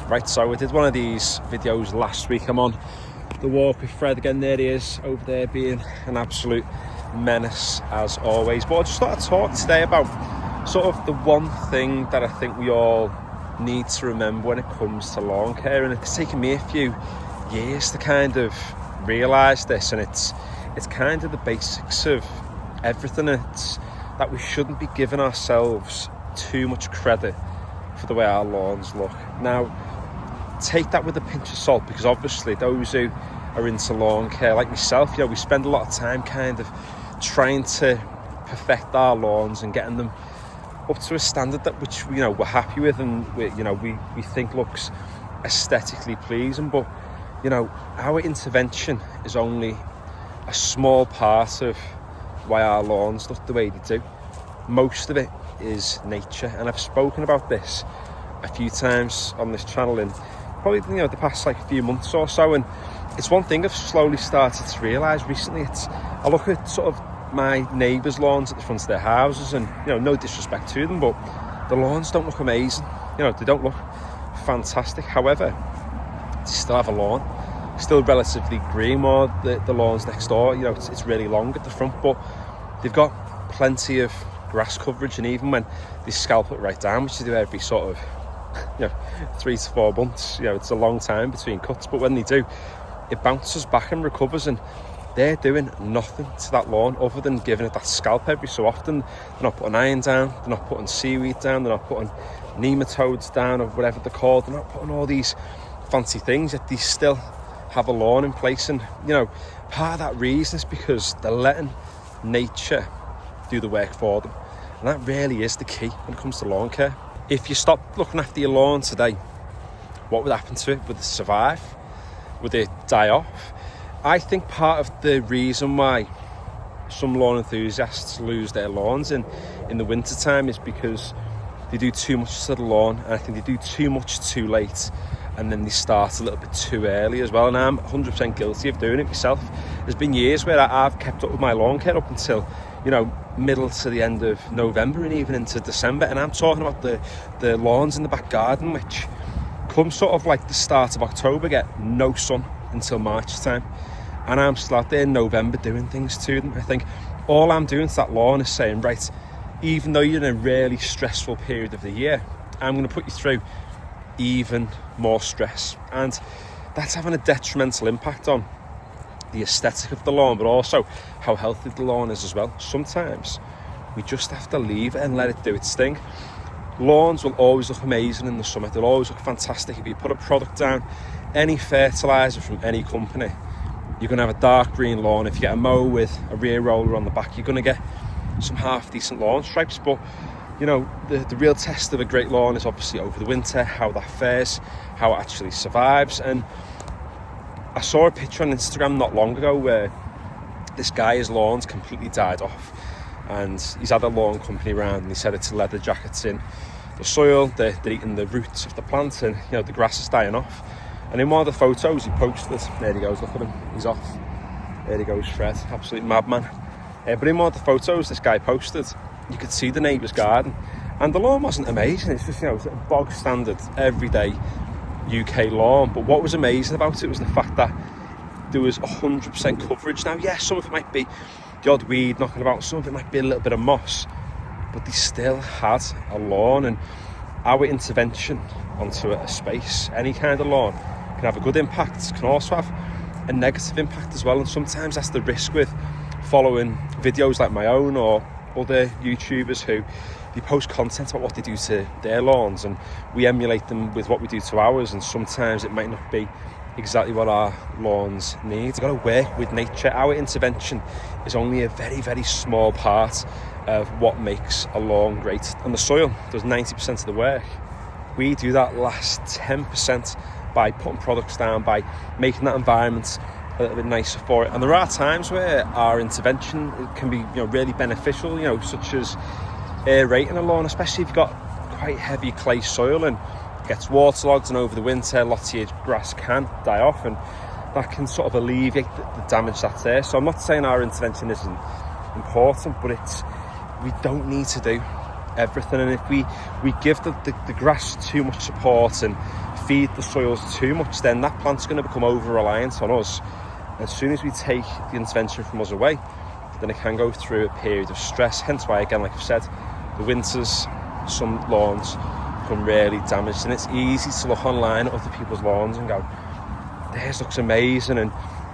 Right, so I did one of these videos last week. I'm on the walk with Fred again. There he is over there being an absolute menace as always. But I just thought I'd talk today about sort of the one thing that I think we all need to remember when it comes to lawn care, and it's taken me a few years to kind of realise this, and it's kind of the basics of everything. It's that we shouldn't be giving ourselves too much credit for the way our lawns look. Now, take that with a pinch of salt, because obviously those who are into lawn care, like myself, we spend a lot of time kind of trying to perfect our lawns and getting them up to a standard that which we're happy with, and we think looks aesthetically pleasing. But our intervention is only a small part of why our lawns look the way they do. Most of it is nature, and I've spoken about this a few times on this channel in probably the past few months or so, and it's one thing I've slowly started to realise recently. I look at sort of my neighbours' lawns at the front of their houses, and no disrespect to them, but the lawns don't look amazing. They don't look fantastic. However, they still have a lawn, still relatively green, or the lawns next door, it's really long at the front, but they've got plenty of grass coverage, and even when they scalp it right down, which they do every sort of 3 to 4 months, it's a long time between cuts, but when they do, it bounces back and recovers, and they're doing nothing to that lawn other than giving it that scalp every so often. They're not putting iron down, they're not putting seaweed down, they're not putting nematodes down, or whatever they're called. They're not putting all these fancy things, yet they still have a lawn in place. And part of that reason is because they're letting nature do the work for them, and that really is the key when it comes to lawn care. If you stop looking after your lawn today, what would happen to it? Would it survive? Would it die off? I think part of the reason why some lawn enthusiasts lose their lawns in the winter time is because they do too much to the lawn, and I think they do too much too late, and then they start a little bit too early as well. And I'm 100% guilty of doing it myself. There's been years where I've kept up with my lawn care up until middle to the end of November, and even into December, and I'm talking about the lawns in the back garden, which come sort of like the start of October, get no sun until March time, and I'm still out there in November doing things to them. I think all I'm doing to that lawn is saying, right, even though you're in a really stressful period of the year, I'm going to put you through even more stress, and that's having a detrimental impact on the aesthetic of the lawn, but also how healthy the lawn is as well. Sometimes we just have to leave it and let it do its thing. Lawns will always look amazing in the summer, they'll always look fantastic. If you put a product down, any fertiliser from any company, you're going to have a dark green lawn. If you get a mower with a rear roller on the back, you're going to get some half decent lawn stripes. But the real test of a great lawn is obviously over the winter, how that fares, how it actually survives. And I saw a picture on Instagram not long ago where this guy's lawn's completely died off, and he's had a lawn company around, and he said it's leather jackets in the soil, they're eating the roots of the plant, and the grass is dying off. And in one of the photos he posted, there he goes, look at him, he's off, there he goes, Fred, absolute madman. But in one of the photos this guy posted, you could see the neighbour's garden, and the lawn wasn't amazing. It's just it's a bog standard everyday UK lawn. But what was amazing about it was the fact that there was 100% coverage. Now, yes, some of it might be the odd weed knocking about, some of it might be a little bit of moss, but they still had a lawn. And our intervention onto a space, any kind of lawn, can have a good impact, can also have a negative impact as well. And sometimes that's the risk with following videos like my own or other YouTubers who they post content about what they do to their lawns, and we emulate them with what we do to ours, and sometimes it might not be exactly what our lawns need. We've got to work with nature. Our intervention is only a very, very small part of what makes a lawn great, and the soil does 90% of the work. We do that last 10% by putting products down, by making that environment a little bit nicer for it. And there are times where our intervention can be really beneficial, such as aerating a lawn, especially if you've got quite heavy clay soil and it gets waterlogged, and over the winter lots of your grass can die off, and that can sort of alleviate the damage that's there. So I'm not saying our intervention isn't important, but we don't need to do everything. And if we give the grass too much support and feed the soils too much, then that plant's going to become over-reliant on us. As soon as we take the intervention from us away, then it can go through a period of stress. Hence why, again, like I've said, the winters, some lawns become really damaged, and it's easy to look online at other people's lawns and go, theirs looks amazing, and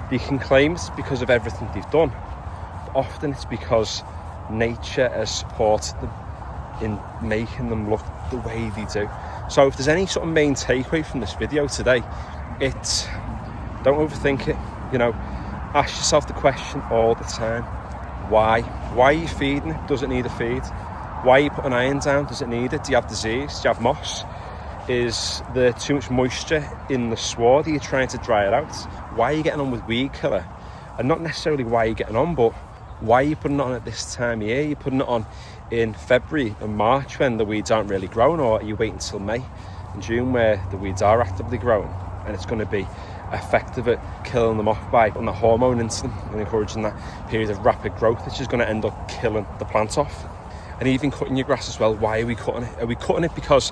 they can claim it's because of everything they've done. But often it's because nature has supported them in making them look the way they do. So if there's any sort of main takeaway from this video today, it's don't overthink it. You know, ask yourself the question all the time: why are you feeding it? Does it need a feed? Why are you putting iron down? Does it need it? Do you have disease? Do you have moss? Is there too much moisture in the sward? Are you trying to dry it out? Why are you getting on with weed killer? And not necessarily why you're getting on, but why are you putting it on at this time of year? You're putting it on in February and March when the weeds aren't really growing, or are you waiting until May and June where the weeds are actively growing and it's going to be effective at killing them off by putting that hormone into them and encouraging that period of rapid growth, which is going to end up killing the plant off? And even cutting your grass as well, why are we cutting it? Are we cutting it because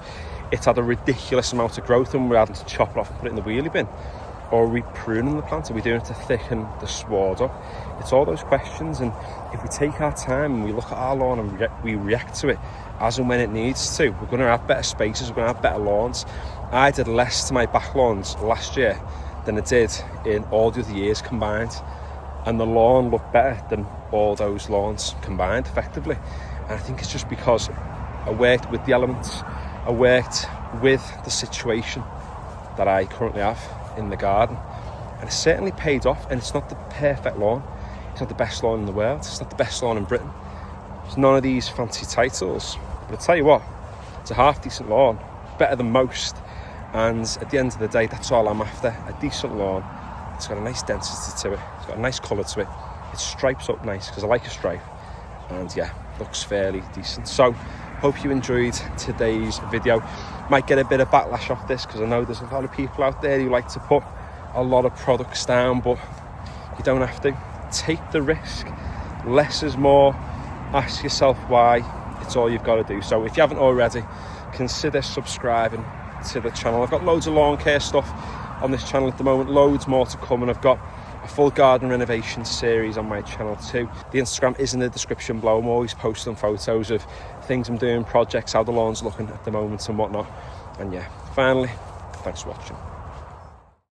it's had a ridiculous amount of growth and we're having to chop it off and put it in the wheelie bin? Or are we pruning the plant? Are we doing it to thicken the sward up? It's all those questions, and if we take our time and we look at our lawn and we react to it as and when it needs to, we're going to have better spaces, we're going to have better lawns. I did less to my back lawns last year than I did in all the other years combined, and the lawn looked better than all those lawns combined effectively. And I think it's just because I worked with the elements, I worked with the situation that I currently have in the garden, and it certainly paid off. And it's not the perfect lawn, it's not the best lawn in the world, it's not the best lawn in Britain, it's none of these fancy titles, but I tell you what, it's a half decent lawn, better than most. And at the end of the day, that's all I'm after: a decent lawn. It's got a nice density to it, it's got a nice colour to it, it stripes up nice because I like a stripe, and yeah, looks fairly decent. So hope you enjoyed today's video. Might get a bit of backlash off this because I know there's a lot of people out there who like to put a lot of products down, but you don't have to. Take the risk. Less is more. Ask yourself why. It's all you've got to do. So if you haven't already, consider subscribing to the channel. I've got loads of lawn care stuff on this channel at the moment, loads more to come, and I've got a full garden renovation series on my channel too. The Instagram is in the description below. I'm always posting photos of things I'm doing, projects, how the lawn's looking at the moment and whatnot. And yeah, finally, thanks for watching.